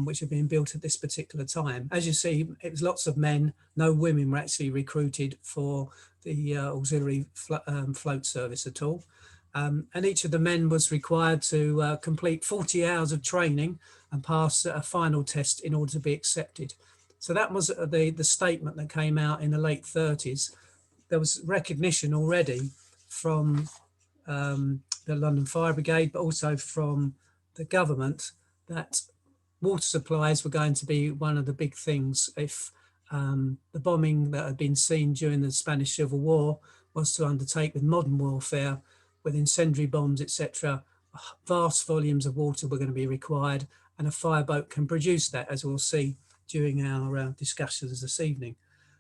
which had been built at this particular time. As you see, it was lots of men. No women were actually recruited for the auxiliary float service at all. And each of the men was required to complete 40 hours of training and pass a final test in order to be accepted. So that was the statement that came out in the late 30s. There was recognition already from the London Fire Brigade, but also from the government, that water supplies were going to be one of the big things if the bombing that had been seen during the Spanish Civil War was to undertake with modern warfare, with incendiary bombs, etc. Vast volumes of water were going to be required, and a fireboat can produce that, as we'll see during our discussions this evening.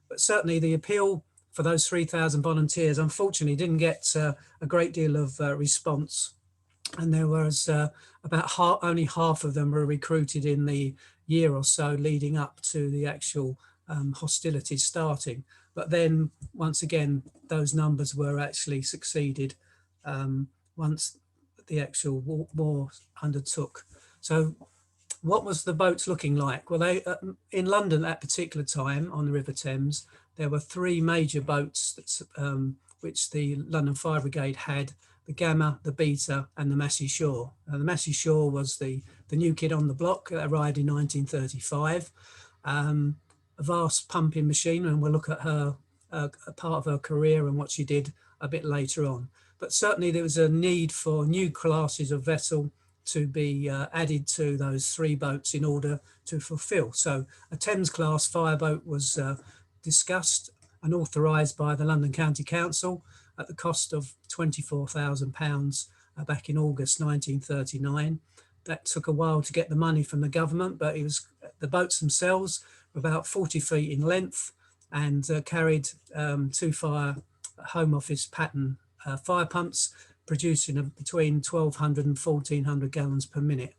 But certainly the appeal for those 3,000 volunteers, unfortunately, didn't get a great deal of response. And there was about only half of them were recruited in the year or so leading up to the actual hostilities starting. But then, once again, those numbers were actually succeeded once the actual war undertook. So what was the boats looking like? Well, they in London at that particular time on the River Thames, there were three major boats that, which the London Fire Brigade had: the Gamma, the Beta, and the Massey Shore. The Massey Shore was the new kid on the block that arrived in 1935. A vast pumping machine, and we'll look at her, a part of her career and what she did a bit later on. But certainly there was a need for new classes of vessel to be added to those three boats in order to fulfill. So a Thames class fireboat was discussed and authorised by the London County Council at the cost of £24,000 back in August 1939. That took a while to get the money from the government, but it was the boats themselves were about 40 feet in length and carried two Home Office pattern fire pumps, producing between 1,200 and 1,400 gallons per minute.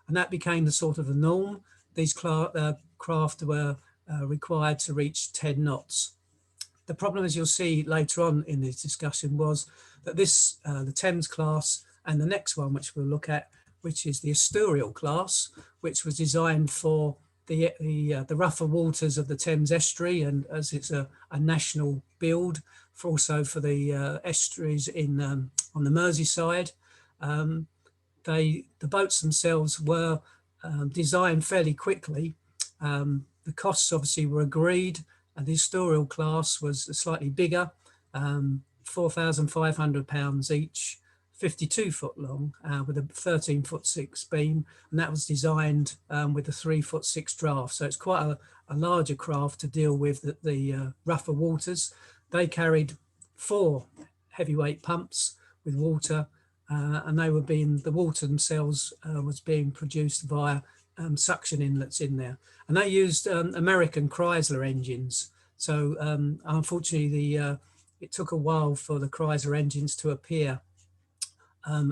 And that became the sort of the norm. These craft were required to reach 10 knots. The problem, as you'll see later on in this discussion, was that this, the Thames class and the next one, which we'll look at, which is the Asturial class, which was designed for the rougher waters of the Thames estuary, and as it's a national build, for also for the estuaries in on the Merseyside. The boats themselves were designed fairly quickly. The costs obviously were agreed, and the Asturial class was slightly bigger, £4,500 each, 52 foot long, with a 13'6" beam, and that was designed with a 3'6" draft. So it's quite a larger craft to deal with the rougher waters. They carried 4 heavyweight pumps with water, and they were the water themselves was being produced via suction inlets in there. And they used American Chrysler engines. So unfortunately, it took a while for the Chrysler engines to appear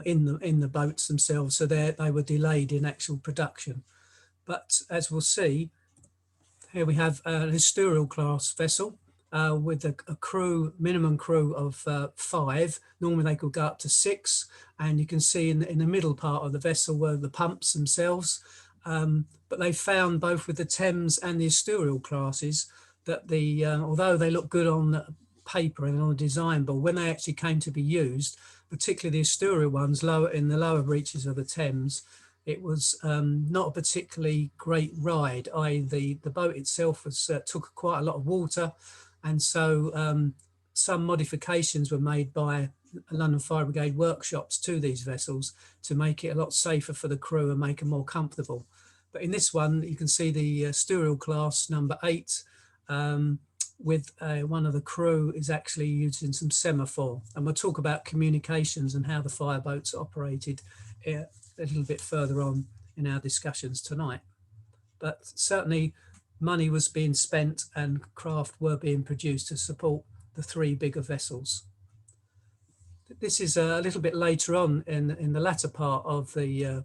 in the boats themselves, so they were delayed in actual production. But as we'll see, here we have an Asturial class vessel with a minimum crew of 5. Normally they could go up to 6, and you can see in the middle part of the vessel were the pumps themselves. But they found both with the Thames and the Asturial classes that although they look good on paper and on the design board, when they actually came to be used, particularly the Asturial ones in the lower reaches of the Thames, it was not a particularly great ride. The boat itself took quite a lot of water, and so some modifications were made by London Fire Brigade workshops to these vessels to make it a lot safer for the crew and make them more comfortable. But in this one, you can see the Asturial class number 8, with one of the crew is actually using some semaphore, and we'll talk about communications and how the fireboats operated a little bit further on in our discussions tonight. But certainly money was being spent and craft were being produced to support the 3 bigger vessels. This is a little bit later on in the latter part of the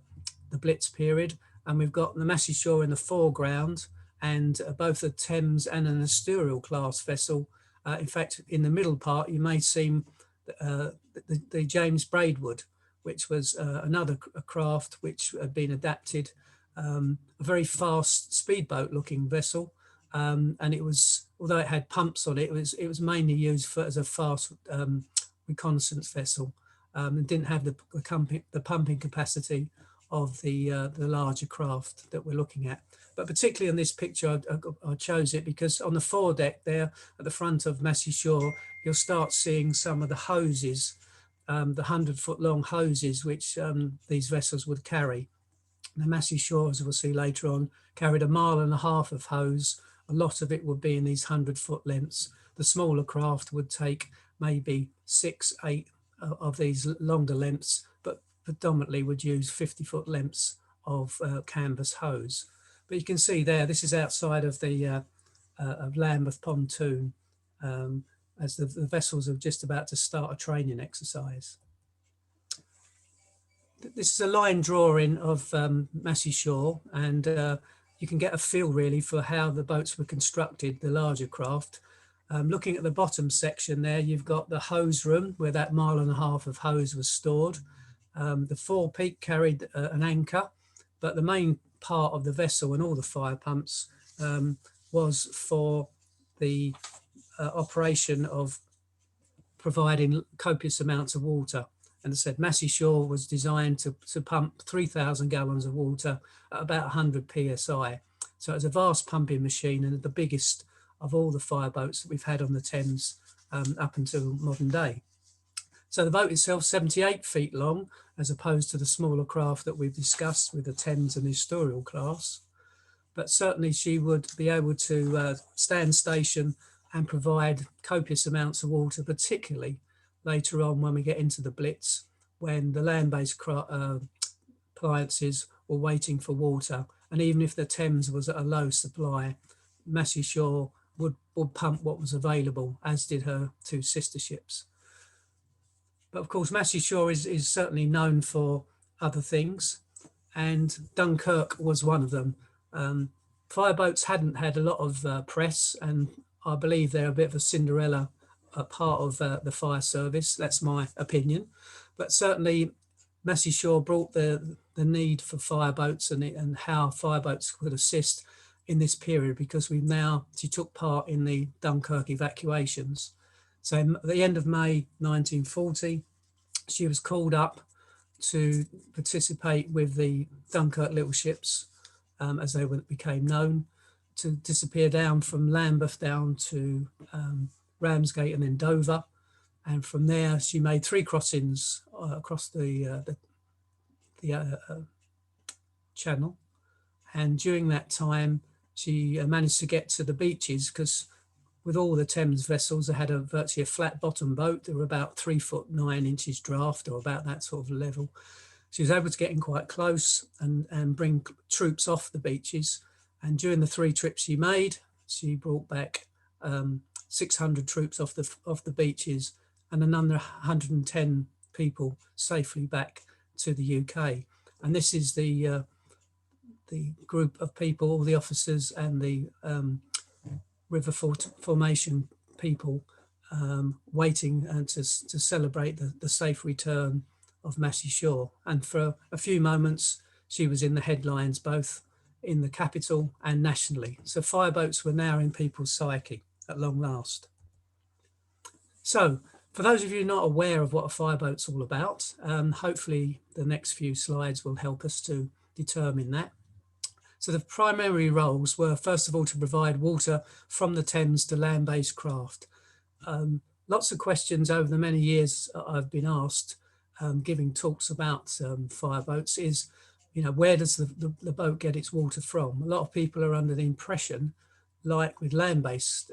Blitz period, and we've got the Massey Shore in the foreground, and both a Thames and an Asturial class vessel. In fact, in the middle part, you may see the James Braidwood, which was another craft which had been adapted a very fast speedboat looking vessel. And it was, although it had pumps on it, it was mainly used as a fast reconnaissance vessel. And didn't have the pumping capacity of the larger craft that we're looking at. But particularly on this picture, I chose it because on the foredeck there at the front of Massey Shore, you'll start seeing some of the hoses, the 100-foot long hoses which these vessels would carry. The Massey Shore, as we'll see later on, carried 1.5 miles of hose. A lot of it would be in these 100-foot lengths. The smaller craft would take maybe 6, 8 of these longer lengths, but predominantly would use 50-foot lengths of canvas hose. But you can see there, this is outside of the of Lambeth pontoon, as the vessels are just about to start a training exercise. This is a line drawing of Massey Shore, and you can get a feel really for how the boats were constructed, the larger craft. Looking at the bottom section there, you've got the hose room where that 1.5 miles of hose was stored. The forepeak carried an anchor, but the main part of the vessel and all the fire pumps was for the operation of providing copious amounts of water. And as I said, Massey Shore was designed to pump 3,000 gallons of water at about 100 psi. So it was a vast pumping machine and the biggest of all the fireboats that we've had on the Thames up until modern day. So the boat itself, 78 feet long, as opposed to the smaller craft that we've discussed with the Thames and historical class. But certainly she would be able to stand station and provide copious amounts of water, particularly later on when we get into the Blitz, when the land-based appliances were waiting for water. And even if the Thames was at a low supply, Massey Shore would pump what was available, as did her 2 sister ships. But of course, Massey Shore is certainly known for other things, and Dunkirk was one of them. Fireboats hadn't had a lot of press, and I believe they're a bit of a Cinderella part of the fire service. That's my opinion. But certainly Massey Shore brought the need for fireboats and how fireboats could assist in this period, because she took part in the Dunkirk evacuations. So at the end of May 1940, she was called up to participate with the Dunkirk little ships, as they became known, to disappear down from Lambeth down to Ramsgate and then Dover. And from there, she made 3 crossings across the channel. And during that time, she managed to get to the beaches, because with all the Thames vessels, they had virtually a flat bottom boat. They were about 3 foot 9 inches draft, or about that sort of level. She was able to get in quite close and bring troops off the beaches. And during the 3 trips she made, she brought back 600 troops off the beaches and another 110 people safely back to the UK. And this is the group of people, all the officers and the river formation people waiting to celebrate the safe return of Massey Shore. And for a few moments, she was in the headlines, both in the capital and nationally. So fireboats were now in people's psyche at long last. So for those of you not aware of what a fireboat's all about, hopefully the next few slides will help us to determine that. So the primary roles were, first of all, to provide water from the Thames to land-based craft. Lots of questions over the many years I've been asked, giving talks about fireboats, is, where does the boat get its water from? A lot of people are under the impression, like with land-based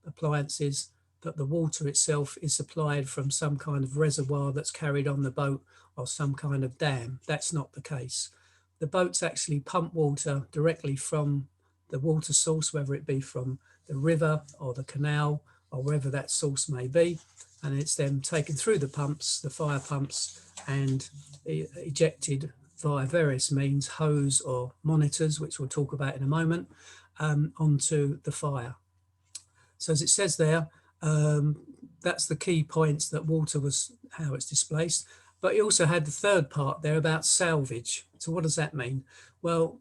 appliances, that the water itself is supplied from some kind of reservoir that's carried on the boat or some kind of dam. That's not the case. The boats actually pump water directly from the water source, whether it be from the river or the canal or wherever that source may be. And it's then taken through the pumps, the fire pumps, and ejected via various means, hose or monitors, which we'll talk about in a moment, onto the fire. So as it says there, that's the key points, that water was how it's displaced. But he also had the third part there about salvage. So what does that mean? Well,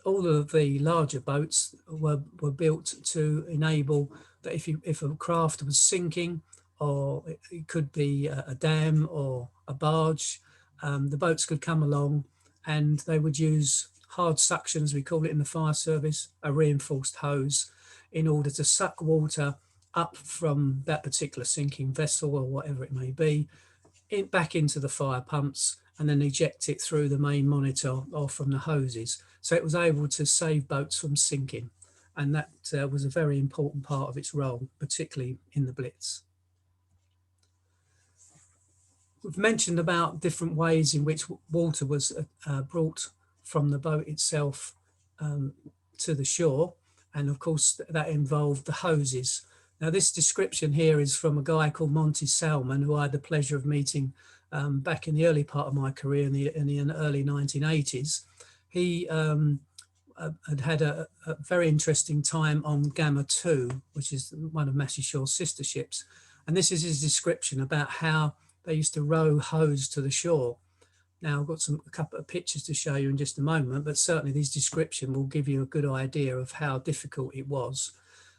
all of the larger boats were built to enable that if a craft was sinking, or it could be a dam or a barge, the boats could come along and they would use hard suction, as we call it in the fire service, a reinforced hose, in order to suck water up from that particular sinking vessel or whatever it may be, back into the fire pumps, and then eject it through the main monitor or from the hoses. So it was able to save boats from sinking. And that was a very important part of its role, particularly in the Blitz. We've mentioned about different ways in which water was brought from the boat itself to the shore. And of course, that involved the hoses. Now, this description here is from a guy called Monty Salmon, who I had the pleasure of meeting back in the early part of my career in the early 1980s. He had a very interesting time on Gamma 2, which is one of Massey Shore's sister ships. And this is his description about how they used to row hose to the shore. Now, I've got a couple of pictures to show you in just a moment, but certainly this description will give you a good idea of how difficult it was.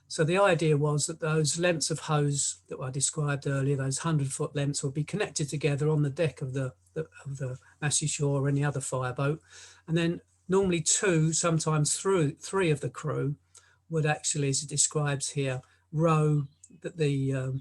So the idea was that those lengths of hose that I described earlier, those 100-foot lengths, would be connected together on the deck of the Massey Shore or any other fireboat. And then normally two, sometimes three of the crew would actually, as it describes here, row a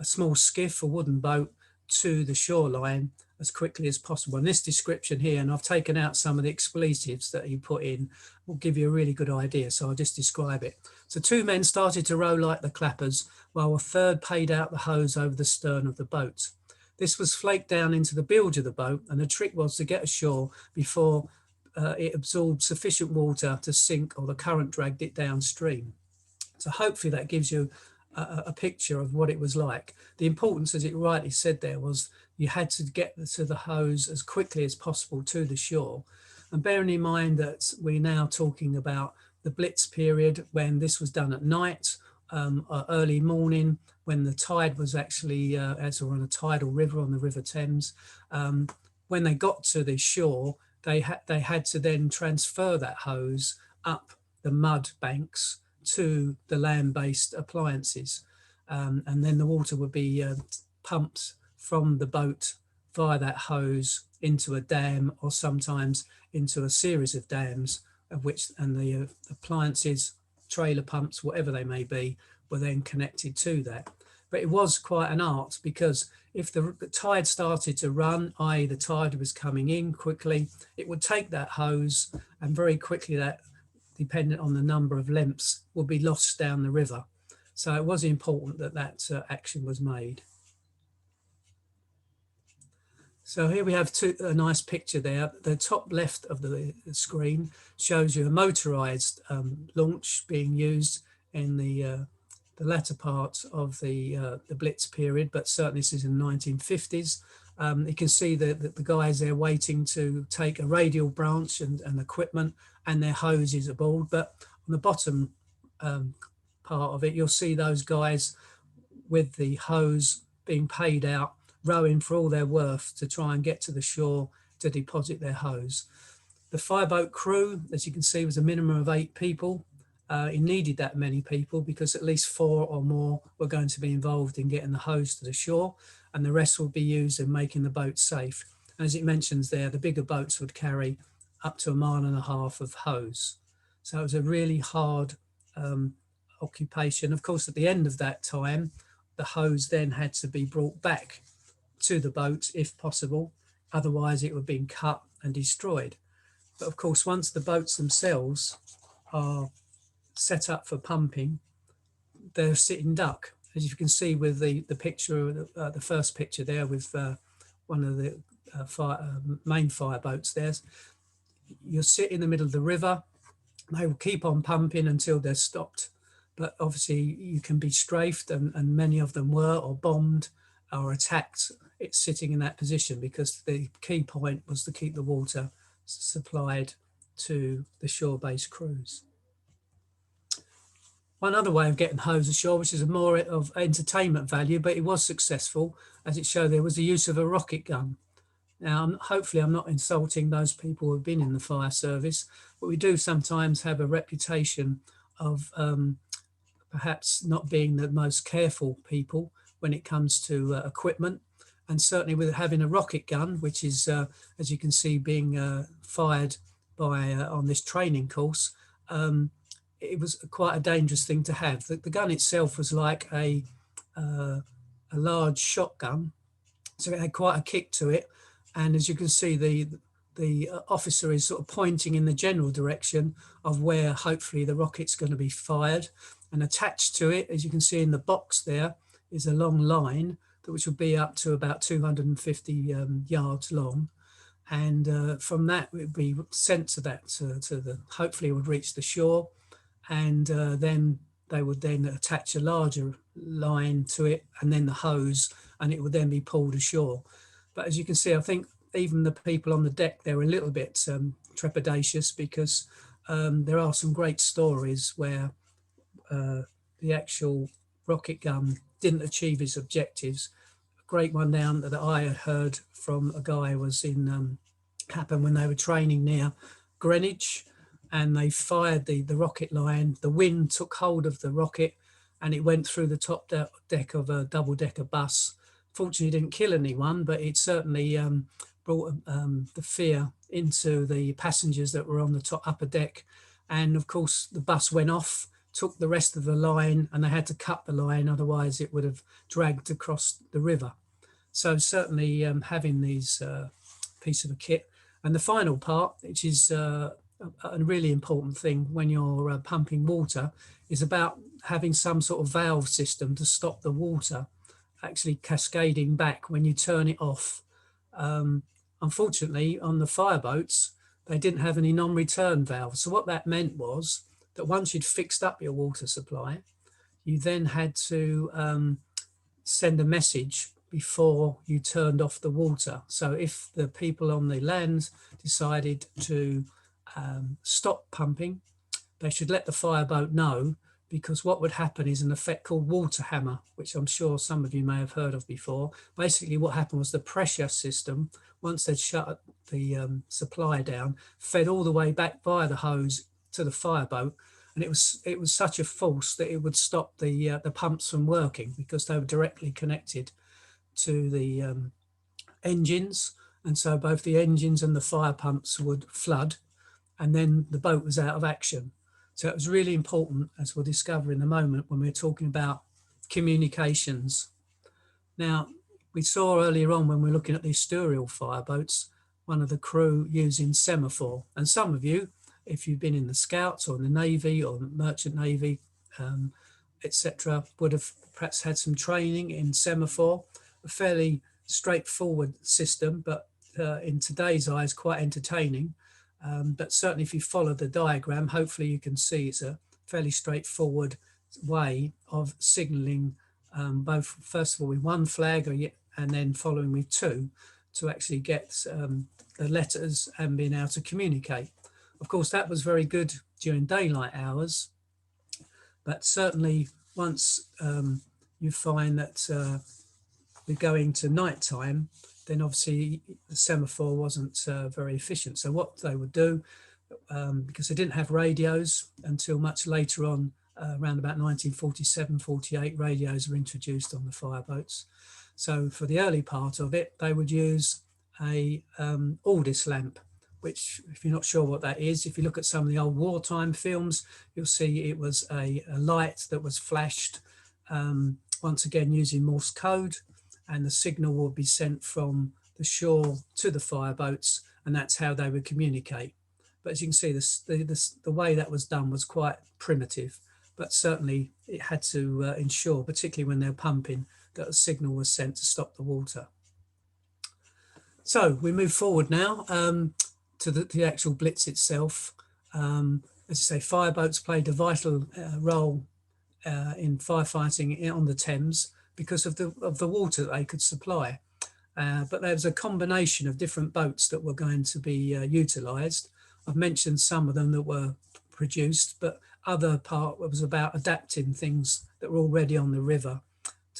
small skiff or wooden boat to the shoreline as quickly as possible. And this description here, and I've taken out some of the expletives that he put in, will give you a really good idea. So I'll just describe it. So two men started to row like the clappers, while a third paid out the hose over the stern of the boat. This was flaked down into the bilge of the boat, and the trick was to get ashore before it absorbed sufficient water to sink or the current dragged it downstream. So hopefully that gives you a picture of what it was like. The importance, as it rightly said there, was you had to get to the hose as quickly as possible to the shore. And bearing in mind that we're now talking about the Blitz period, when this was done at night, early morning, when the tide was actually, as we're on a tidal river, on the River Thames, when they got to the shore, they had to then transfer that hose up the mud banks to the land-based appliances. And then the water would be pumped from the boat via that hose into a dam, or sometimes into a series of dams, of which, and the appliances, trailer pumps, whatever they may be, were then connected to that. But it was quite an art, because if the tide started to run, i.e. the tide was coming in quickly, it would take that hose, and very quickly that, dependent on the number of lengths, would be lost down the river. So it was important that that action was made. So here we have a nice picture there. The top left of the screen shows you a motorized launch being used in the latter part of the Blitz period, but certainly this is in the 1950s. You can see the guys there waiting to take a radial branch and equipment and their hoses aboard. But on the bottom part of it, you'll see those guys with the hose being paid out, rowing for all their worth to try and get to the shore to deposit their hose. The fireboat crew, as you can see, was a minimum of 8 people. It needed that many people because at least 4 or more were going to be involved in getting the hose to the shore, and the rest would be used in making the boat safe. And as it mentions there, the bigger boats would carry up to 1.5 miles of hose. So it was a really hard occupation. Of course, at the end of that time, the hose then had to be brought back to the boat if possible, otherwise it would be cut and destroyed. But of course, once the boats themselves are set up for pumping, they're sitting duck, as you can see with the picture, the first picture there with one of the main fireboats there. You'll sit in the middle of the river, they will keep on pumping until they're stopped. But obviously you can be strafed, and many of them were, or bombed or attacked. It's sitting in that position because the key point was to keep the water supplied to the shore-based crews. One other way of getting hose ashore, which is more of entertainment value, but it was successful, as it showed there was the use of a rocket gun. Now, hopefully I'm not insulting those people who have been in the fire service, but we do sometimes have a reputation of perhaps not being the most careful people when it comes to equipment. And certainly with having a rocket gun, which is, as you can see, being fired by on this training course, it was quite a dangerous thing to have. The gun itself was like a large shotgun, so it had quite a kick to it. And as you can see, the officer is sort of pointing in the general direction of where hopefully the rocket's going to be fired. And attached to it, as you can see in the box there, is a long line which will be up to about 250 yards long. And from that, it would be sent to hopefully it would reach the shore. And then they would then attach a larger line to it and then the hose, and it would then be pulled ashore. But as you can see, I think even the people on the deck, they're a little bit trepidatious, because there are some great stories where the actual rocket gun didn't achieve its objectives. A great one down that I had heard from a guy was in happened when they were training near Greenwich, and they fired the rocket line. The wind took hold of the rocket and it went through the top deck of a double-decker bus. Fortunately, it didn't kill anyone, but it certainly brought the fear into the passengers that were on the upper deck. And of course, the bus went off, took the rest of the line, and they had to cut the line, otherwise it would have dragged across the river. So certainly having these piece of a kit. And the final part, which is a really important thing when you're pumping water, is about having some sort of valve system to stop the water actually cascading back when you turn it off. Unfortunately, on the fireboats, they didn't have any non-return valves. So what that meant was that once you'd fixed up your water supply, you then had to send a message before you turned off the water. So if the people on the land decided to stop pumping, they should let the fireboat know, because what would happen is an effect called water hammer, which I'm sure some of you may have heard of before. Basically what happened was the pressure system, once they'd shut the supply down, fed all the way back via the hose to the fireboat, and it was such a force that it would stop the pumps from working, because they were directly connected to the engines, and so both the engines and the fire pumps would flood, and then the boat was out of action. So it was really important, as we'll discover in a moment when we're talking about communications. Now, we saw earlier on when we we're looking at the estuarial fireboats, one of the crew using semaphore. And some of you, if you've been in the Scouts or in the Navy or Merchant Navy, etc., would have perhaps had some training in semaphore, a fairly straightforward system, but in today's eyes, quite entertaining. But certainly if you follow the diagram, hopefully you can see it's a fairly straightforward way of signalling, both first of all with one flag and then following with two, to actually get the letters and being able to communicate. Of course, that was very good during daylight hours, but certainly once you find that we're going to nighttime, then obviously the semaphore wasn't very efficient. So what they would do, because they didn't have radios until much later on, around about 1947, 48, radios were introduced on the fireboats. So for the early part of it, they would use a Aldis lamp, which, if you're not sure what that is, if you look at some of the old wartime films, you'll see it was a light that was flashed, once again using Morse code, and the signal will be sent from the shore to the fireboats, and that's how they would communicate. But as you can see, the way that was done was quite primitive, but certainly it had to ensure, particularly when they're pumping, that a signal was sent to stop the water. So we move forward now to the actual Blitz itself. As I say, fireboats played a vital role in firefighting on the Thames, because of the water that they could supply. But there was a combination of different boats that were going to be utilised. I've mentioned some of them that were produced, but other part was about adapting things that were already on the river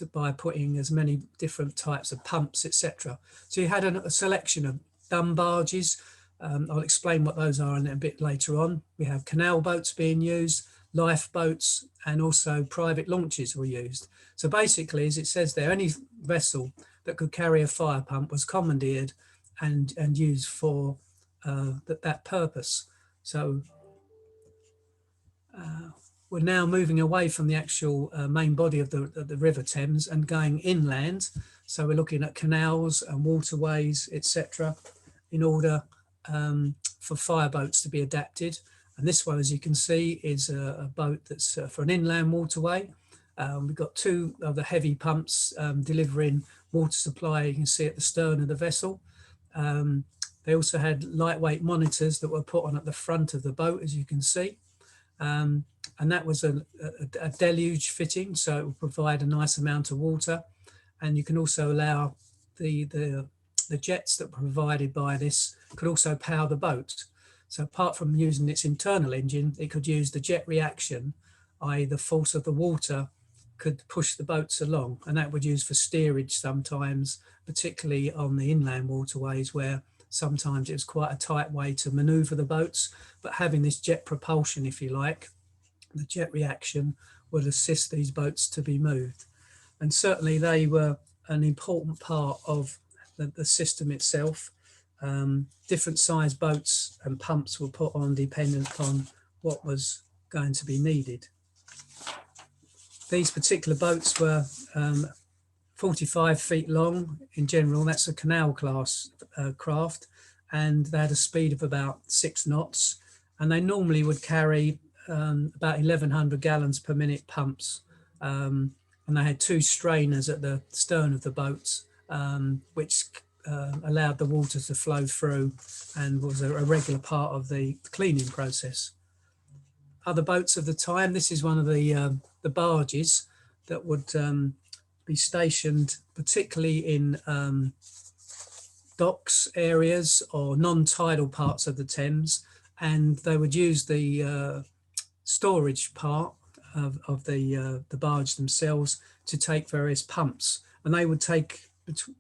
by putting as many different types of pumps, etc. So you had a selection of dumb barges. I'll explain what those are in a bit later on. We have canal boats being used, lifeboats, and also private launches were used. So basically, as it says there, any vessel that could carry a fire pump was commandeered and used for that purpose. So we're now moving away from the actual main body of the River Thames and going inland. So we're looking at canals and waterways, etc., in order for fireboats to be adapted. And this one, as you can see, is a boat that's for an inland waterway. We've got two of the heavy pumps delivering water supply, you can see at the stern of the vessel. They also had lightweight monitors that were put on at the front of the boat, as you can see. And that was a deluge fitting, so it will provide a nice amount of water. And you can also allow the jets that were provided by this could also power the boat. So apart from using its internal engine, it could use the jet reaction, i.e. the force of the water could push the boats along, and that would use for steerage sometimes, particularly on the inland waterways where sometimes it was quite a tight way to maneuver the boats, but having this jet propulsion, if you like, the jet reaction would assist these boats to be moved. And certainly they were an important part of the system itself. Different size boats and pumps were put on dependent upon what was going to be needed. These particular boats were 45 feet long in general. That's a canal class craft, and they had a speed of about 6 knots, and they normally would carry about 1,100 gallons per minute pumps, and they had 2 strainers at the stern of the boats, which allowed the water to flow through and was a regular part of the cleaning process. Other boats of the time, this is one of the barges that would be stationed particularly in docks areas or non-tidal parts of the Thames, and they would use the storage part of the barge themselves to take various pumps, and they would take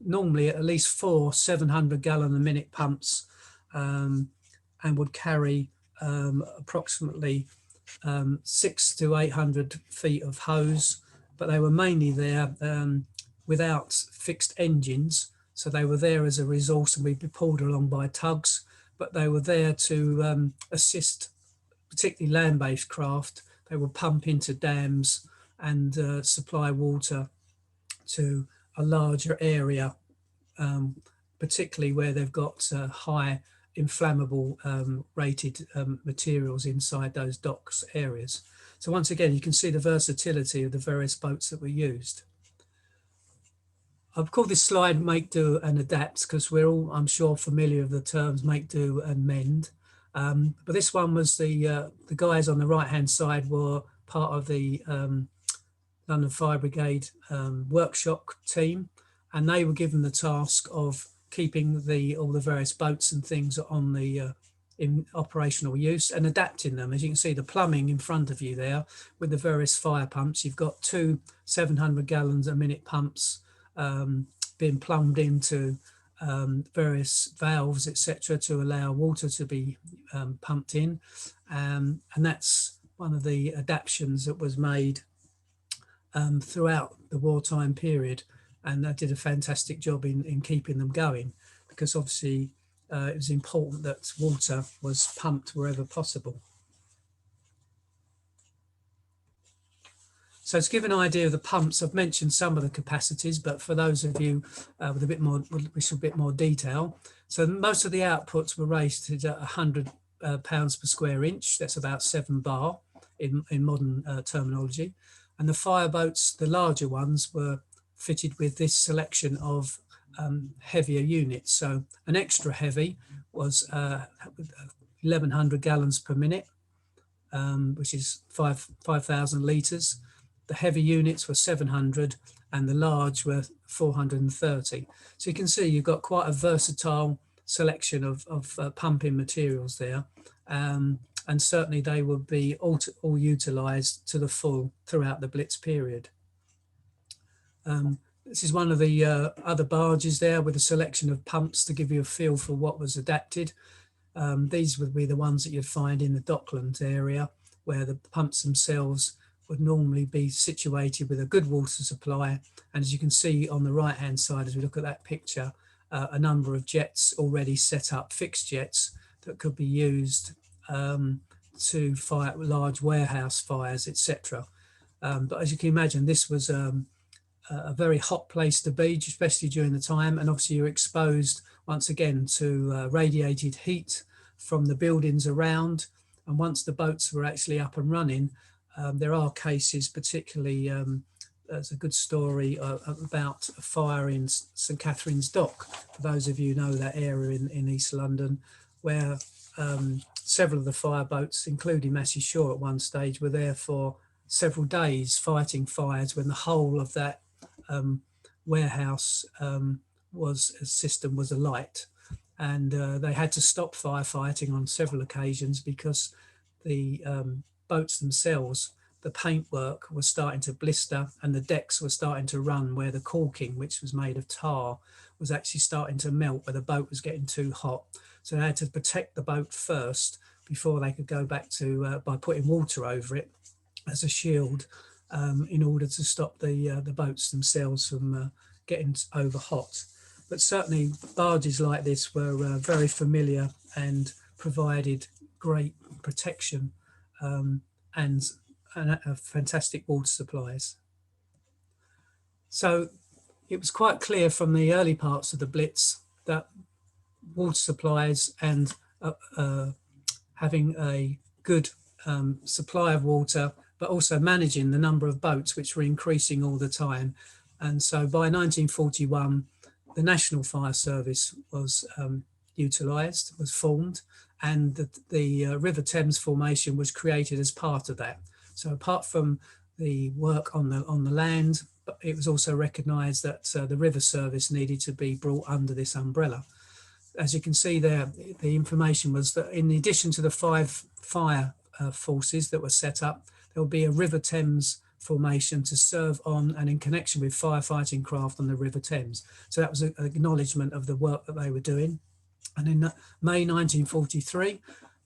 normally at least 4 700 gallon a minute pumps, and would carry approximately 600 to 800 feet of hose, but they were mainly there without fixed engines, so they were there as a resource and we'd be pulled along by tugs, but they were there to assist particularly land-based craft. They would pump into dams and supply water to a larger area, particularly where they've got high inflammable rated materials inside those docks areas. So once again, you can see the versatility of the various boats that were used. I've called this slide Make, Do and Adapt because we're all, I'm sure, familiar with the terms make, do and mend. But this one was the guys on the right-hand side were part of the London Fire Brigade workshop team, and they were given the task of keeping all the various boats and things on the in operational use and adapting them. As you can see, the plumbing in front of you there with the various fire pumps. You've got 2 700 gallons a minute pumps being plumbed into various valves, etc., to allow water to be pumped in, and that's one of the adaptations that was made throughout the wartime period, and that did a fantastic job in keeping them going, because obviously it was important that water was pumped wherever possible. So to give an idea of the pumps, I've mentioned some of the capacities, but for those of you with a bit more detail, so most of the outputs were rated at 100 pounds per square inch. That's about 7 bar in modern terminology. And the fireboats, the larger ones, were fitted with this selection of heavier units. So an extra heavy was 1,100 gallons per minute, which is 5,000 litres. The heavy units were 700 and the large were 430. So you can see you've got quite a versatile selection of pumping materials there. And certainly they would be all utilised to the full throughout the Blitz period. This is one of the other barges there with a selection of pumps to give you a feel for what was adapted. These would be the ones that you'd find in the Docklands area, where the pumps themselves would normally be situated with a good water supply. And as you can see on the right hand side, as we look at that picture, a number of jets already set up, fixed jets that could be used to fight large warehouse fires, etc. But as you can imagine, this was a very hot place to be, especially during the time. And obviously you're exposed once again to radiated heat from the buildings around. And once the boats were actually up and running, there are cases, particularly there's a good story about a fire in St Catherine's Dock, for those of you who know that area in East London, where several of the fireboats, including Massey Shore at one stage, were there for several days fighting fires when the whole of that warehouse system was alight. And they had to stop firefighting on several occasions because the boats themselves, the paintwork was starting to blister and the decks were starting to run, where the caulking, which was made of tar, was actually starting to melt, where the boat was getting too hot. So they had to protect the boat first before they could go back to, by putting water over it as a shield, in order to stop the boats themselves from getting over hot. But certainly barges like this were very familiar and provided great protection and fantastic water supplies. So it was quite clear from the early parts of the Blitz that water supplies and having a good supply of water, but also managing the number of boats, which were increasing all the time. And so by 1941, the National Fire Service was utilised, was formed, and the River Thames formation was created as part of that. So apart from the work on the land, it was also recognised that the river service needed to be brought under this umbrella. As you can see there, the information was that in addition to the 5 fire forces that were set up, there will be a River Thames formation to serve on and in connection with firefighting craft on the River Thames. So that was an acknowledgement of the work that they were doing. And in May 1943,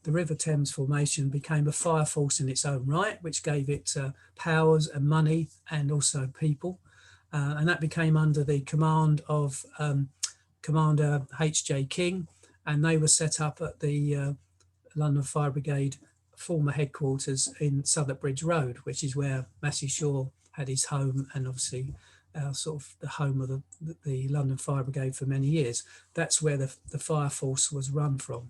the River Thames formation became a fire force in its own right, which gave it powers and money and also people. And that became under the command of Commander H.J. King, and they were set up at the London Fire Brigade former headquarters in Southwark Bridge Road, which is where Massey Shore had his home, and obviously sort of the home of the London Fire Brigade for many years. That's where the fire force was run from.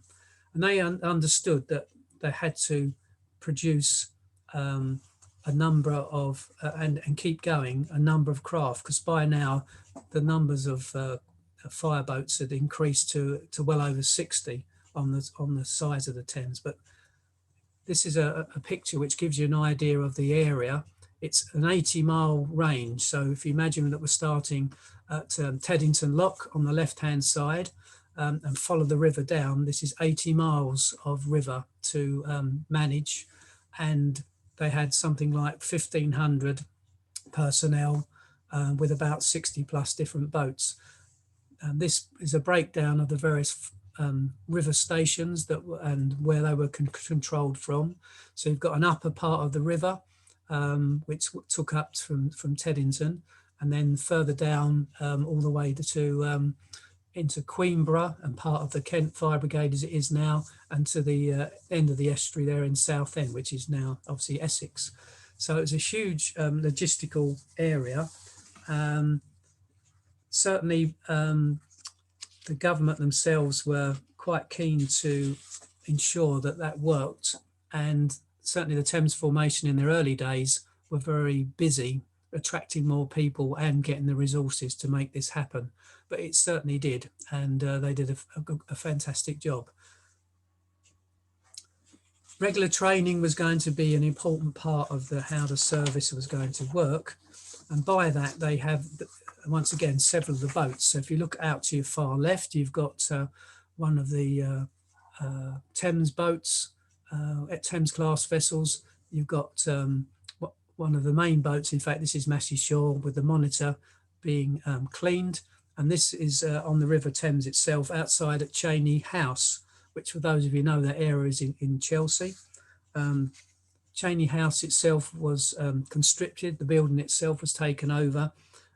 And they understood that they had to produce a number of, and keep going, a number of craft, because by now the numbers of fireboats had increased to well over 60 on the size of the Thames. But this is a picture which gives you an idea of the area. It's an 80-mile range. So if you imagine that we're starting at Teddington Lock on the left-hand side and follow the river down, this is 80 miles of river to manage. And they had something like 1,500 personnel with about 60 plus different boats. And this is a breakdown of the various river stations and where they were controlled from. So you've got an upper part of the river, which took up from Teddington, and then further down all the way to into Queenborough and part of the Kent Fire Brigade as it is now, and to the end of the estuary there in Southend, which is now obviously Essex. So it's a huge logistical area. Certainly the government themselves were quite keen to ensure that that worked, and certainly the Thames formation in their early days were very busy attracting more people and getting the resources to make this happen. But it certainly did, and they did a fantastic job. Regular training was going to be an important part of how the service was going to work, and by that they have, once again, several of the boats. So if you look out to your far left, you've got one of the Thames boats, Thames class vessels. You've got one of the main boats. In fact, this is Massey Shore with the Monitor, being cleaned. And this is on the River Thames itself, outside at Cheney House, which, for those of you who know that area, is in Chelsea. Cheney House itself was constricted, the building itself was taken over,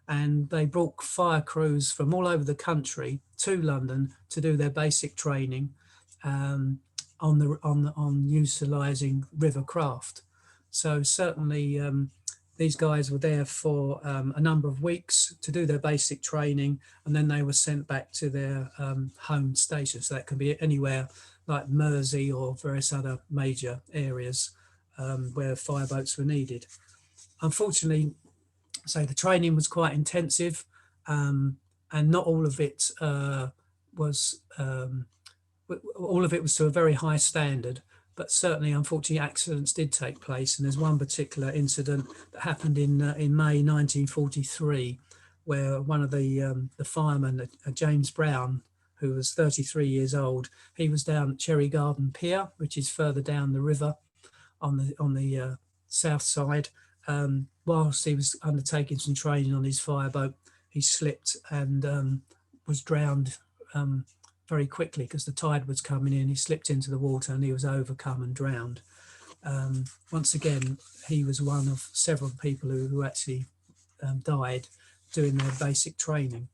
and they brought fire crews from all over the country to London to do their basic training on utilising river craft. So certainly these guys were there for a number of weeks to do their basic training, and then they were sent back to their home stations. So that could be anywhere like Mersey or various other major areas where fireboats were needed. Unfortunately, so the training was quite intensive, and not all of it was to a very high standard. But certainly, unfortunately, accidents did take place. And there's one particular incident that happened in May 1943, where one of the firemen, James Brown, who was 33 years old, he was down at Cherry Garden Pier, which is further down the river on the south side. Whilst he was undertaking some training on his fireboat, he slipped and was drowned very quickly because the tide was coming in. He slipped into the water and he was overcome and drowned. Once again, he was one of several people who actually died doing their basic training.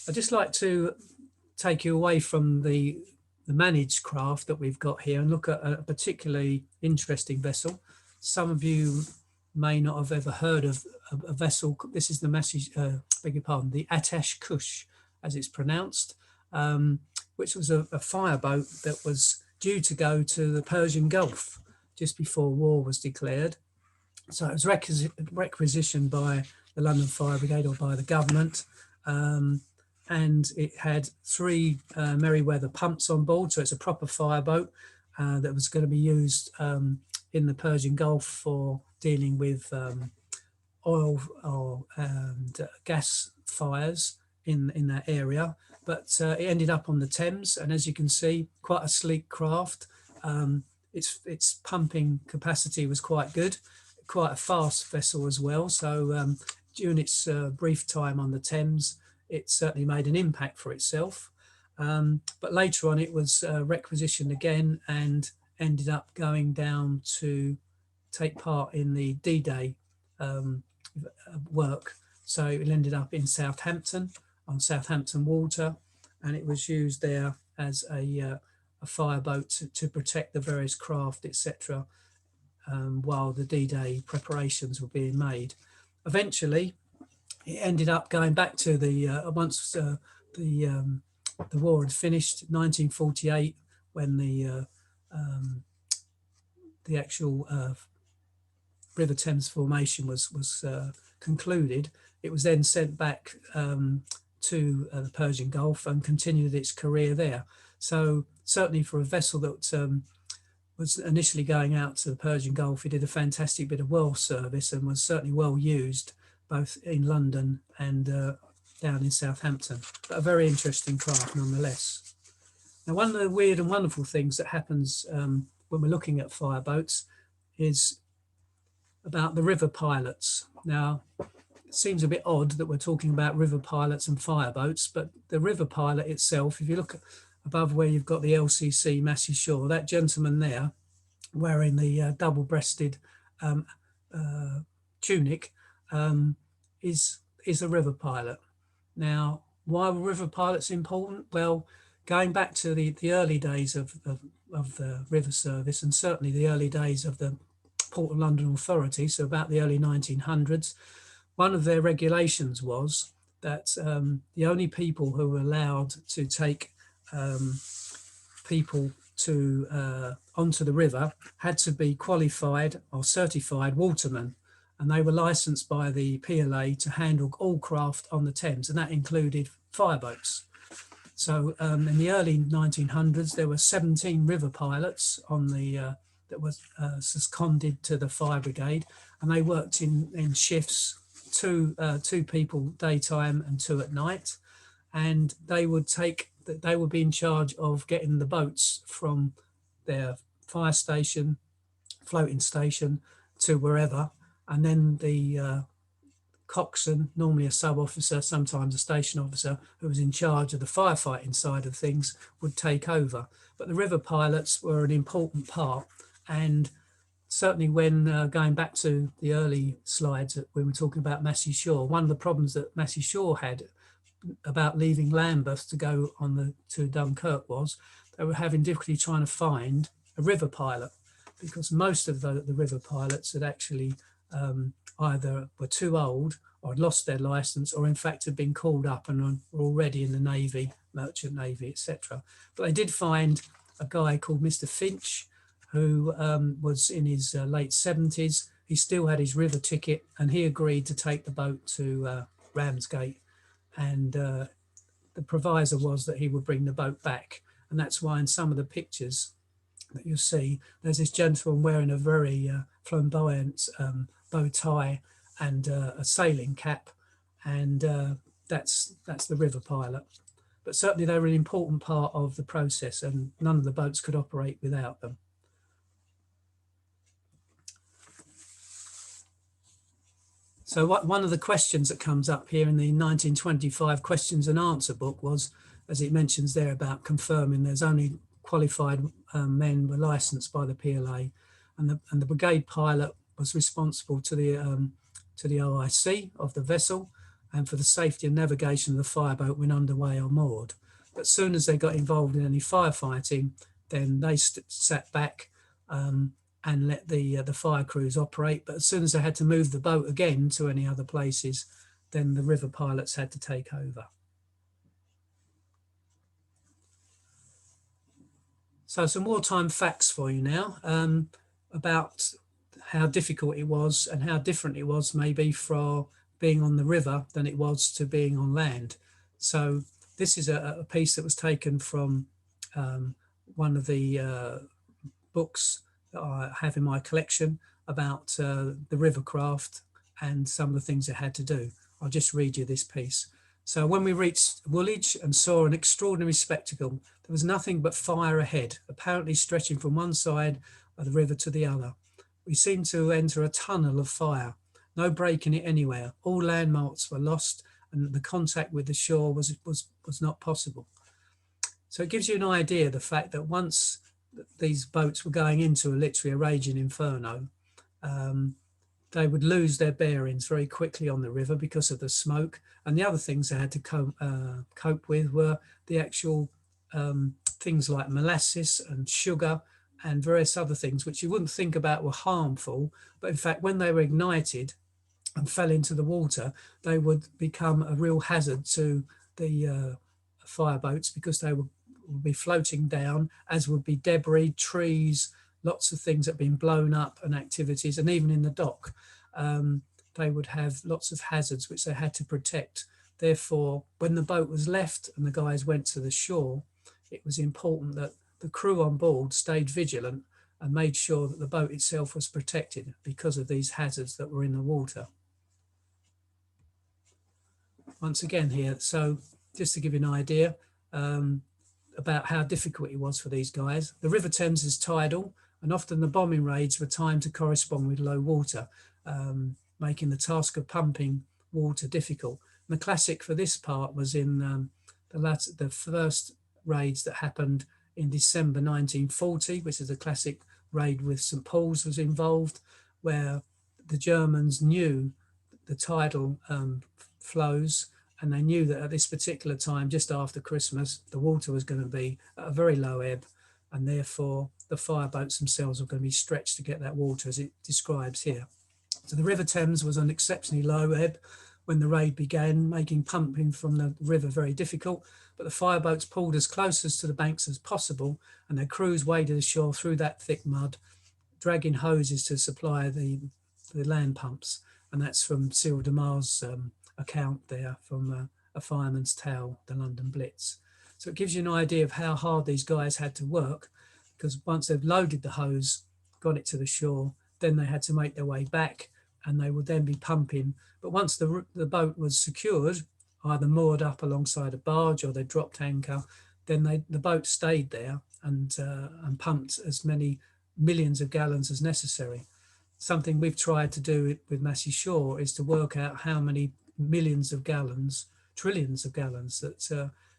I'd just like to take you away from the managed craft that we've got here and look at a particularly interesting vessel. Some of you may not have ever heard of a vessel. This is the the Atash Kush, as it's pronounced, which was a fireboat that was due to go to the Persian Gulf just before war was declared. So it was requisitioned by the London Fire Brigade or by the government, and it had 3 Merryweather pumps on board. So it's a proper fireboat that was going to be used in the Persian Gulf for dealing with oil and gas fires in that area. But it ended up on the Thames, and as you can see, quite a sleek craft. Its pumping capacity was quite good, quite a fast vessel as well. So during its brief time on the Thames, it certainly made an impact for itself. But later on, it was requisitioned again and ended up going down to take part in the D-Day work. So it ended up in Southampton, on Southampton Water, and it was used there as a fireboat to protect the various craft, etc., while the D-Day preparations were being made. Eventually, it ended up going back to the once the war had finished, 1948, when the actual River Thames formation was concluded. It was then sent back to the Persian Gulf and continued its career there. So certainly for a vessel that was initially going out to the Persian Gulf, it did a fantastic bit of well service and was certainly well used both in London and down in Southampton. But a very interesting craft nonetheless. Now, one of the weird and wonderful things that happens when we're looking at fireboats is about the river pilots. Now, it seems a bit odd that we're talking about river pilots and fireboats, but the river pilot itself, if you look above where you've got the LCC Massey Shore, that gentleman there wearing the double-breasted tunic is a river pilot. Now, why were river pilots important? Well, going back to the early days of the river service, and certainly the early days of the Port of London Authority, so about the early 1900s, one of their regulations was that the only people who were allowed to take people to onto the river had to be qualified or certified watermen, and they were licensed by the PLA to handle all craft on the Thames, and that included fireboats. So in the early 1900s, there were 17 river pilots on the that was seconded to the fire brigade, and they worked in shifts, two people daytime and 2 at night, and they would be in charge of getting the boats from their fire station, floating station, to wherever, and then the coxswain, normally a sub-officer, sometimes a station officer, who was in charge of the firefighting side of things, would take over. But the river pilots were an important part, and certainly when going back to the early slides when we're talking about Massey Shore, one of the problems that Massey Shore had about leaving Lambeth to go on to Dunkirk was they were having difficulty trying to find a river pilot, because most of the river pilots had actually either were too old or had lost their license, or in fact had been called up and were already in the Navy, Merchant Navy, etc. But they did find a guy called Mr. Finch, who was in his late 70s. He still had his river ticket, and he agreed to take the boat to Ramsgate. And the proviso was that he would bring the boat back. And that's why in some of the pictures that you see, there's this gentleman wearing a very flamboyant bow tie and a sailing cap, and that's the river pilot. But certainly they were an important part of the process, and none of the boats could operate without them. So one of the questions that comes up here in the 1925 questions and answer book was, as it mentions there, about confirming there's only qualified men were licensed by the PLA, and the brigade pilot was responsible to the OIC of the vessel and for the safety and navigation of the fireboat when underway or moored. But as soon as they got involved in any firefighting, then they sat back and let the fire crews operate. But as soon as they had to move the boat again to any other places, then the river pilots had to take over. So some wartime facts for you now about how difficult it was and how different it was maybe for being on the river than it was to being on land. So this is a piece that was taken from one of the books that I have in my collection about the river craft and some of the things it had to do. I'll just read you this piece. So when we reached Woolwich and saw an extraordinary spectacle, there was nothing but fire ahead, apparently stretching from one side of the river to the other. We seemed to enter a tunnel of fire, no break in it anywhere. All landmarks were lost and the contact with the shore was not possible. So it gives you an idea of the fact that once these boats were going into literally a raging inferno, they would lose their bearings very quickly on the river because of the smoke. And the other things they had to cope with were the actual things like molasses and sugar and various other things, which you wouldn't think about were harmful. But in fact, when they were ignited and fell into the water, they would become a real hazard to the fireboats, because they would be floating down, as would be debris, trees, lots of things that have been blown up and activities. And even in the dock, they would have lots of hazards which they had to protect. Therefore, when the boat was left and the guys went to the shore, it was important that the crew on board stayed vigilant and made sure that the boat itself was protected because of these hazards that were in the water. Once again here, so just to give you an idea about how difficult it was for these guys. The River Thames is tidal, and often the bombing raids were timed to correspond with low water, making the task of pumping water difficult. And the classic for this part was in the first raids that happened in December 1940, which is a classic raid with St. Paul's was involved, where the Germans knew the tidal flows, and they knew that at this particular time, just after Christmas, the water was going to be at a very low ebb, and therefore the fireboats themselves were going to be stretched to get that water, as it describes here. So the River Thames was an exceptionally low ebb when the raid began, making pumping from the river very difficult, but the fireboats pulled as close as to the banks as possible, and their crews waded ashore through that thick mud, dragging hoses to supply the land pumps. And that's from Cyril de Mar's account there from A Fireman's Tale, the London Blitz. So it gives you an idea of how hard these guys had to work, because once they've loaded the hose, got it to the shore, then they had to make their way back, and they would then be pumping. But once the boat was secured, either moored up alongside a barge or they dropped anchor, then the boat stayed there and pumped as many millions of gallons as necessary. something we've tried to do with Massey Shore is to work out how many millions of gallons, trillions of gallons that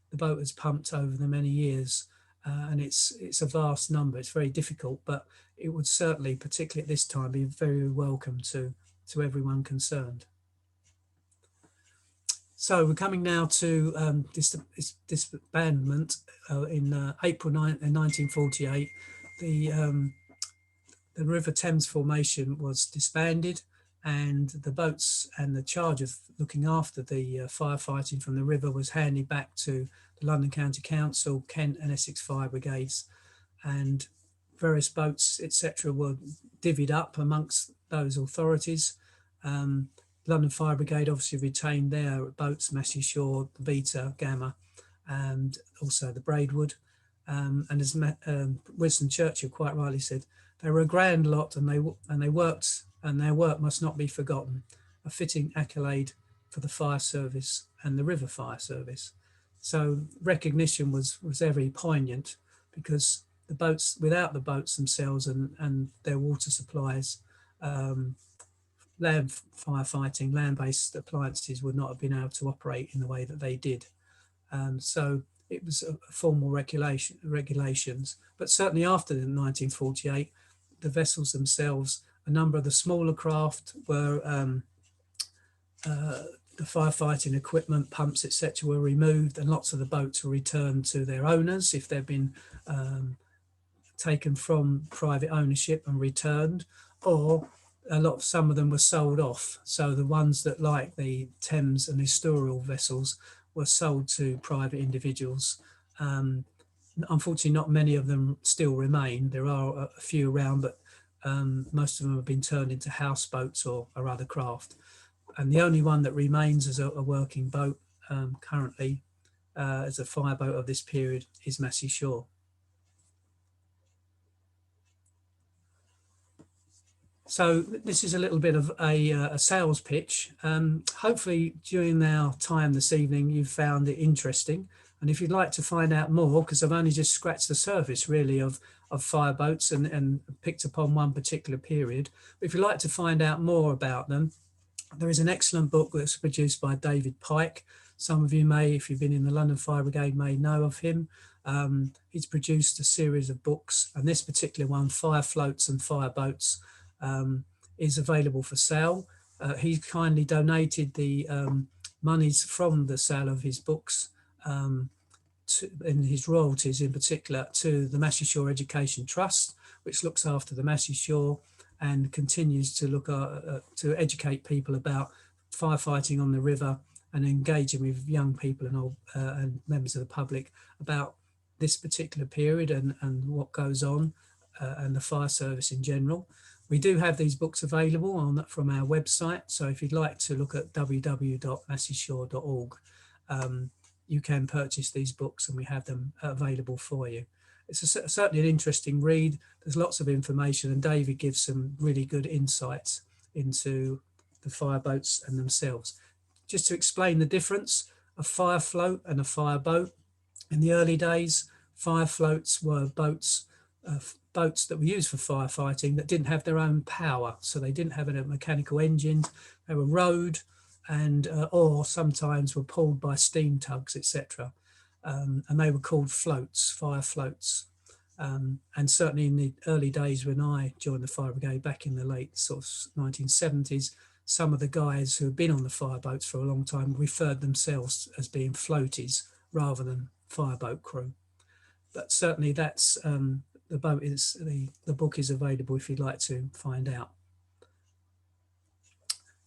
the boat has pumped over the many years. And it's a vast number. It's very difficult, but it would certainly, particularly at this time, be very welcome to everyone concerned. So we're coming now to disbandment. In April 1948, the River Thames formation was disbanded, and the boats and the charge of looking after the firefighting from the river was handed back to the London County Council, Kent and Essex Fire Brigades, and various boats, etc., were divvied up amongst those authorities. London Fire Brigade obviously retained their boats, Massey Shore, the Beta, Gamma, and also the Braidwood. And as Winston Churchill quite rightly said, they were a grand lot, and they worked, and their work must not be forgotten. A fitting accolade for the fire service and the river fire service. So recognition was very poignant, because the boats, without the boats themselves and their water supplies, land firefighting, land-based appliances would not have been able to operate in the way that they did. So it was a formal regulations, but certainly after 1948, the vessels themselves, a number of the smaller craft were, the firefighting equipment, pumps, etc., were removed, and lots of the boats were returned to their owners if they'd been taken from private ownership and returned, or some of them were sold off. So the ones that, like the Thames and Estoril vessels, were sold to private individuals. Unfortunately, not many of them still remain. There are a few around, but most of them have been turned into houseboats or other craft. And the only one that remains as a working boat currently, as a fireboat of this period, is Massey Shore. So this is a little bit of a sales pitch. Hopefully during our time this evening, you've found it interesting. And if you'd like to find out more, because I've only just scratched the surface really of fireboats and picked upon one particular period, but if you'd like to find out more about them, there is an excellent book that's produced by David Pike. Some of you may, if you've been in the London Fire Brigade, may know of him. He's produced a series of books, and this particular one, Fire Floats and Fireboats, is available for sale. He kindly donated the monies from the sale of his books, and his royalties in particular, to the Massey Shore Education Trust, which looks after the Massey Shore and continues to look to educate people about firefighting on the river and engaging with young people and members of the public about this particular period and what goes on and the fire service in general. We do have these books available from our website. So if you'd like to look at www.masseyshore.org, you can purchase these books, and we have them available for you. It's certainly an interesting read. There's lots of information, and David gives some really good insights into the fireboats and themselves. Just to explain the difference, a fire float and a fireboat. In the early days, fire floats were boats that were used for firefighting that didn't have their own power. So they didn't have a mechanical engine. They were rowed and or sometimes were pulled by steam tugs, etc. And they were called floats, fire floats. And certainly in the early days when I joined the fire brigade back in the late sort of 1970s, some of the guys who had been on the fireboats for a long time referred themselves as being floaties rather than fireboat crew. But certainly that's the book is available if you'd like to find out.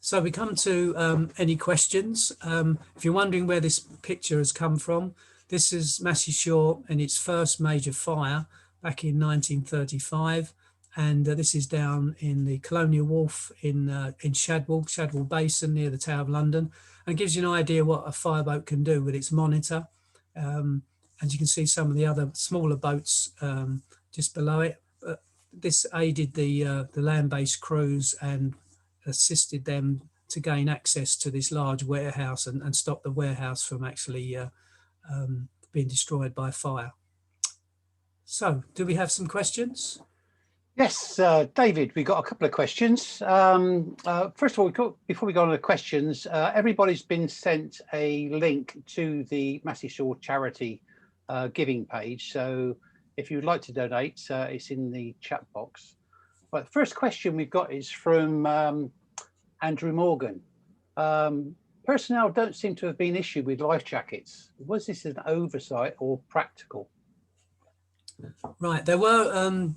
So we come to any questions. If you're wondering where this picture has come from, this is Massey Shore in its first major fire back in 1935. And this is down in the Colonial Wharf in Shadwell Basin near the Tower of London, and gives you an idea what a fireboat can do with its monitor. And you can see some of the other smaller boats just below it. This aided the land-based crews and assisted them to gain access to this large warehouse and stop the warehouse from actually being destroyed by fire. So, do we have some questions? Yes, David, we got a couple of questions. First of all, before we go on to the questions, everybody's been sent a link to the Massey Shore charity giving page. So if you'd like to donate, it's in the chat box. But the first question we've got is from Andrew Morgan. Personnel don't seem to have been issued with life jackets. Was this an oversight or practical? Right, there were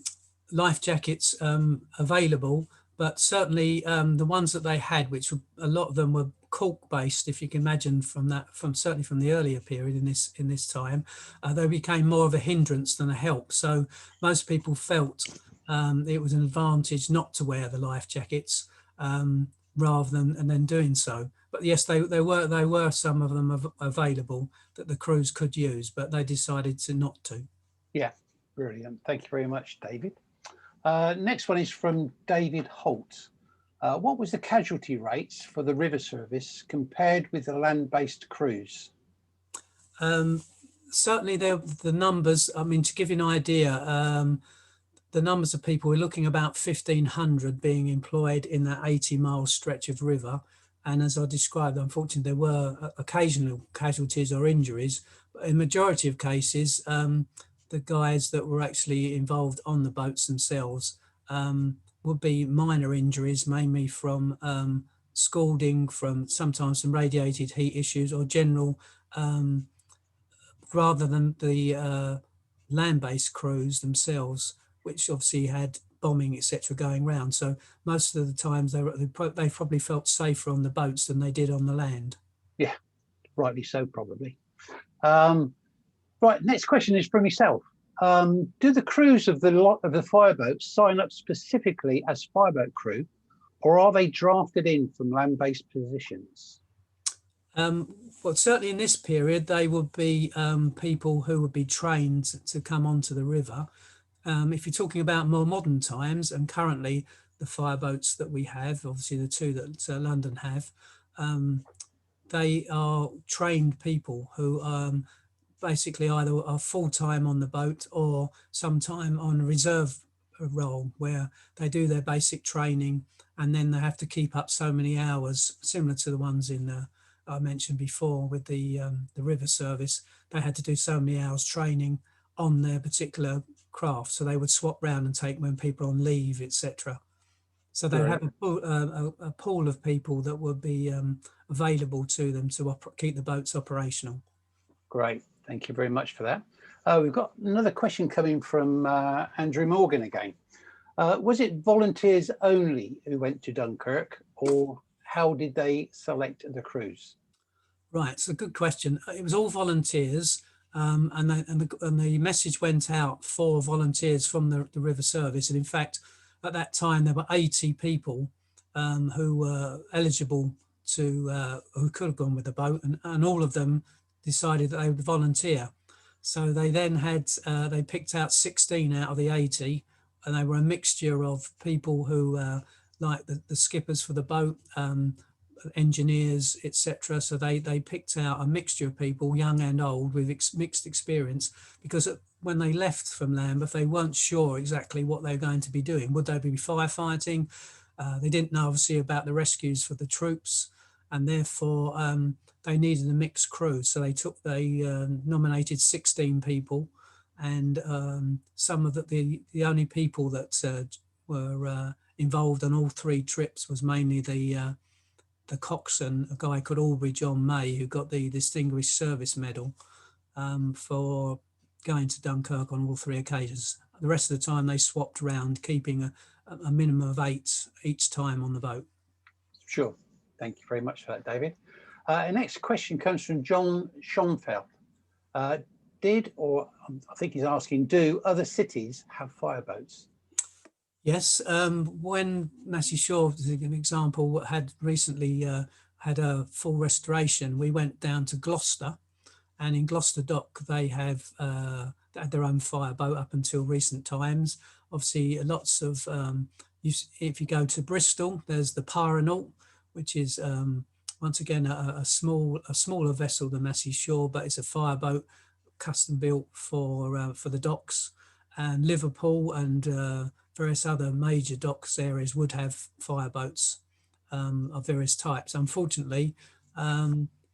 life jackets available, but certainly the ones that they had, which were, a lot of them were cork based, if you can imagine, certainly from the earlier period in this time, they became more of a hindrance than a help. So most people felt it was an advantage not to wear the life jackets rather than doing so. But yes, they were some of them available that the crews could use, but they decided to not to. Yeah, brilliant. Thank you very much, David. Next one is from David Holt. What was the casualty rates for the river service compared with the land-based crews? Certainly, the numbers. I mean, to give you an idea, the numbers of people, we're looking about 1,500 being employed in that 80-mile stretch of river. And as I described, unfortunately, there were occasional casualties or injuries. But in majority of cases, the guys that were actually involved on the boats themselves would be minor injuries, mainly from scalding, from sometimes some radiated heat issues or general, rather than the land-based crews themselves, which obviously had bombing, etc., going round. So most of the times they probably felt safer on the boats than they did on the land. Yeah, rightly so, probably. Right, next question is from yourself. Do the crews of the fireboats sign up specifically as fireboat crew, or are they drafted in from land-based positions? Well, certainly in this period, they would be people who would be trained to come onto the river. If you're talking about more modern times, and currently the fireboats that we have, obviously the two that London have, they are trained people who basically either are full-time on the boat or sometime on a reserve role where they do their basic training and then they have to keep up so many hours, similar to the ones in I mentioned before with the river service. They had to do so many hours training on their particular craft, so they would swap round and take when people on leave, etc. So they have a pool of people that would be available to them to keep the boats operational. Great, thank you very much for that. We've got another question coming from Andrew Morgan again. Was it volunteers only who went to Dunkirk, or how did they select the crews? Right, it's a good question. It was all volunteers, and the message went out for volunteers from the river service. And in fact, at that time, there were 80 people who were eligible who could have gone with the boat, and all of them decided that they would volunteer. So they then they picked out 16 out of the 80, and they were a mixture of people who, like the skippers for the boat, engineers, etc. So they picked out a mixture of people, young and old, with mixed experience, because when they left from Lambeth, they weren't sure exactly what they were going to be doing. Would they be firefighting? They didn't know, obviously, about the rescues for the troops, and therefore they needed a mixed crew. So they nominated 16 people, and some of the only people that were involved on all three trips was mainly the coxswain, a guy called Aubrey John May, who got the Distinguished Service Medal for going to Dunkirk on all three occasions. The rest of the time they swapped around, keeping a minimum of 8 each time on the boat. Sure, thank you very much for that, David. The next question comes from John Schonfeld. I think he's asking, do other cities have fireboats? Yes, when Massey Shore, as an example, had recently had a full restoration, we went down to Gloucester, and in Gloucester Dock they had their own fireboat up until recent times. Obviously, lots of if you go to Bristol, there's the Paranaut, which is once again a smaller vessel than Massey Shore, but it's a fireboat custom built for the docks. And Liverpool and various other major docks areas would have fireboats of various types. Unfortunately,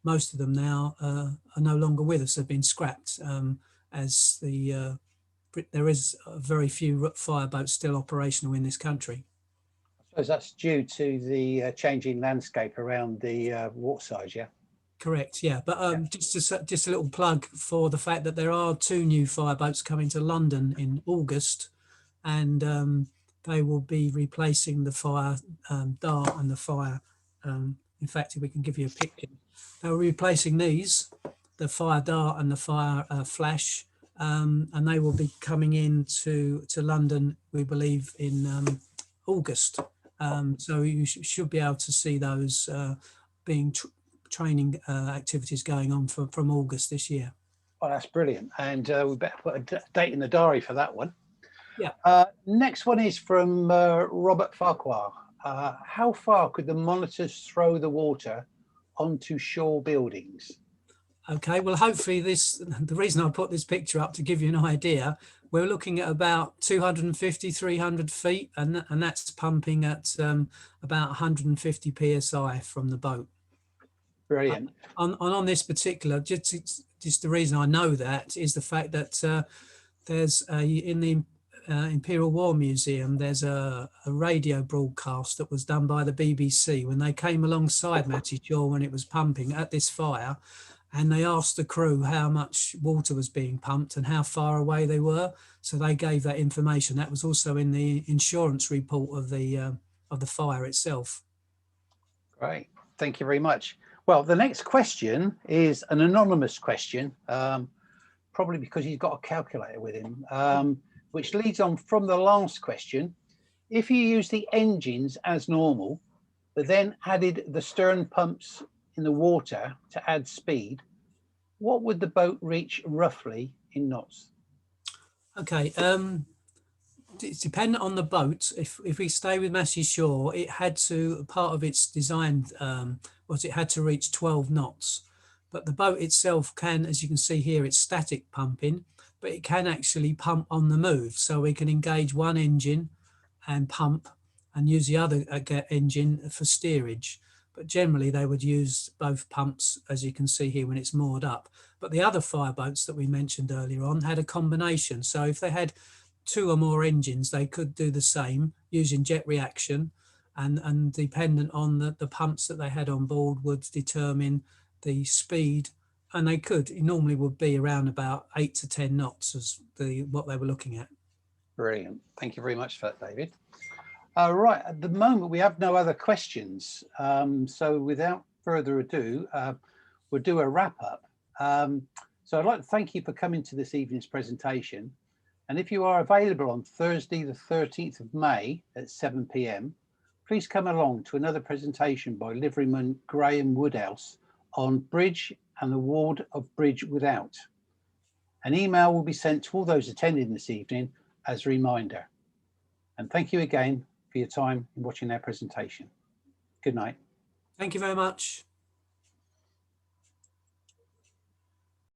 most of them now are no longer with us, have been scrapped, as there is very few fireboats still operational in this country. I suppose that's due to the changing landscape around the waterside, yeah? Correct, yeah. But just a little plug for the fact that there are 2 new fireboats coming to London in August, and they will be replacing the fire dart and the fire. In fact, if we can give you a picture, they were replacing these, the fire dart and the fire flash, and they will be coming in to London, we believe, in August. So you should be able to see those being training activities going on from August this year. Oh, that's brilliant. And we better put a date in the diary for that one. Yeah. Next one is from Robert Farquhar. How far could the monitors throw the water onto shore buildings? Okay, well, hopefully the reason I put this picture up to give you an idea, we're looking at about 250, 300 feet, and that's pumping at about 150 PSI from the boat. Brilliant. On this particular, just the reason I know that is the fact that there's in the Imperial War Museum, there's a radio broadcast that was done by the BBC when they came alongside Matty Shore when it was pumping at this fire, and they asked the crew how much water was being pumped and how far away they were. So they gave that information. That was also in the insurance report of the fire itself. Great, thank you very much. Well, the next question is an anonymous question, probably because he's got a calculator with him, which leads on from the last question. If you use the engines as normal, but then added the stern pumps in the water to add speed, what would the boat reach roughly in knots? Okay, it's dependent on the boat. If we stay with Massey Shore, it had to, part of its design was it had to reach 12 knots. But the boat itself can, as you can see here, it's static pumping, but it can actually pump on the move. So we can engage one engine and pump and use the other engine for steerage. But generally they would use both pumps, as you can see here, when it's moored up. But the other fireboats that we mentioned earlier on had a combination. So if they had 2 or more engines, they could do the same using jet reaction, and dependent on the pumps that they had on board would determine the speed, and it normally would be around about 8 to 10 knots as what they were looking at. Brilliant. Thank you very much for that, David. Right, at the moment we have no other questions, so without further ado, we'll do a wrap up. So I'd like to thank you for coming to this evening's presentation, and if you are available on Thursday the 13th of May at 7 p.m, please come along to another presentation by Liveryman Graham Woodhouse on Bridge and the Ward of Bridge Without. An email will be sent to all those attending this evening as a reminder. And thank you again for your time in watching our presentation. Good night. Thank you very much.